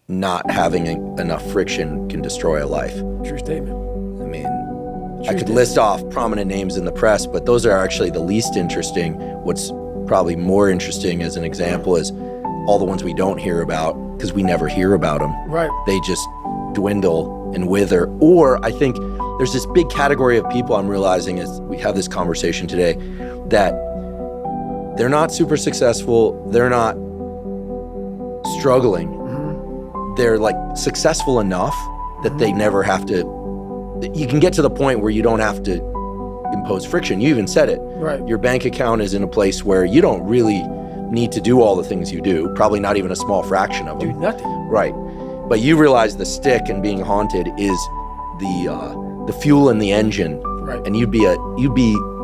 not having enough friction can destroy a life. True statement. I mean, I could list off prominent names in the press, but those are actually the least interesting. What's probably more interesting as an example is all the ones we don't hear about, because we never hear about them. Right. They just dwindle and wither. Or I think there's this big category of people I'm realizing as we have this conversation today that they're not super successful, they're not struggling. They're like successful enough that they never have to, you can get to the point where you don't have to impose friction. You even said it. Right. Your bank account is in a place where you don't really need to do all the things you do, probably not even a small fraction of them. Do nothing. Right. But you realize the stick and being haunted is the fuel in the engine. Right. And you'd be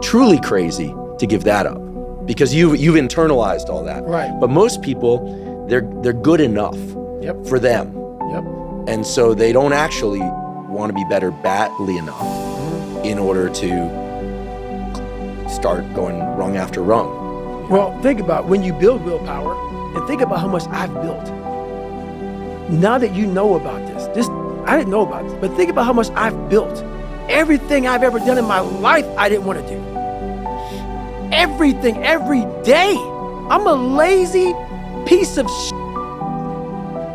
truly crazy to give that up because you've internalized all that. Right. But most people, they're good enough. Yep. For them. Yep. And so they don't actually want to be better badly enough in order to start going rung after rung. Well, think about when you build willpower and think about how much I've built. Now that you know about this, I didn't know about this, but think about how much I've built. Everything I've ever done in my life, I didn't want to do. Everything, every day. I'm a lazy piece of shit.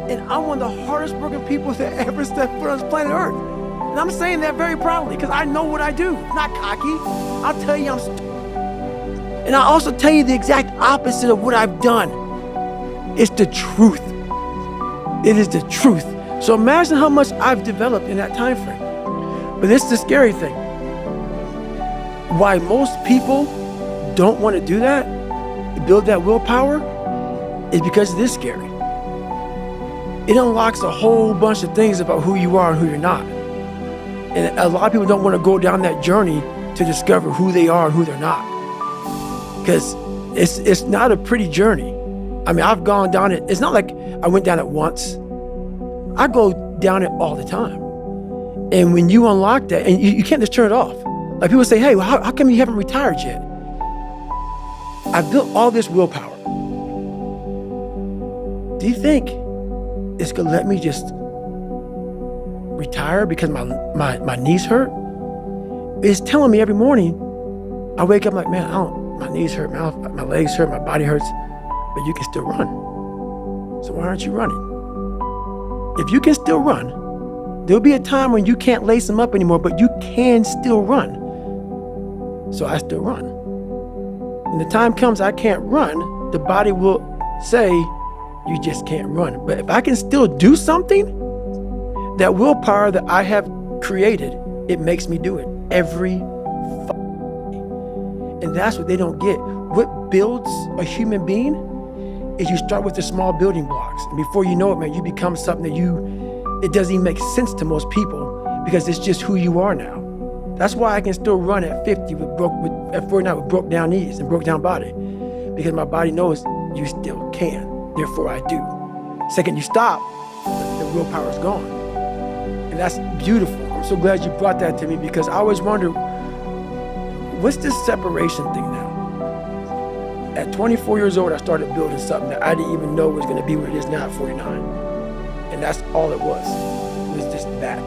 And I'm one of the hardest working people that ever stepped foot on this planet Earth. And I'm saying that very proudly because I know what I do. It's not cocky. I'll tell you I'm and I'll also tell you the exact opposite of what I've done. It's the truth. It is the truth. So imagine how much I've developed in that time frame. But this is the scary thing. Why most people don't want to do that, build that willpower, is because it is scary. It unlocks a whole bunch of things about who you are and who you're not. And a lot of people don't want to go down that journey to discover who they are and who they're not. Because it's not a pretty journey. I mean, I've gone down it. It's not like I went down it once. I go down it all the time. And when you unlock that, and you can't just turn it off. Like people say, hey, well, how come you haven't retired yet? I built all this willpower. Do you think it's gonna let me just retire because my knees hurt? It's telling me every morning, I wake up like, man, my knees hurt, my legs hurt, my body hurts, but you can still run. So why aren't you running? If you can still run, there'll be a time when you can't lace them up anymore, but you can still run. So I still run. When the time comes I can't run, the body will say, you just can't run. But if I can still do something, that willpower that I have created, it makes me do it every day. And that's what they don't get. What builds a human being is you start with the small building blocks. And before you know it, man, you become something that it doesn't even make sense to most people because it's just who you are now. That's why I can still run at 50 at 49 with broke down knees and broke down body, because my body knows you still can. Therefore, I do. Second you stop, the willpower is gone. And that's beautiful. I'm so glad you brought that to me because I always wonder, what's this separation thing now? At 24 years old, I started building something that I didn't even know was going to be what it is now at 49. And that's all it was just that.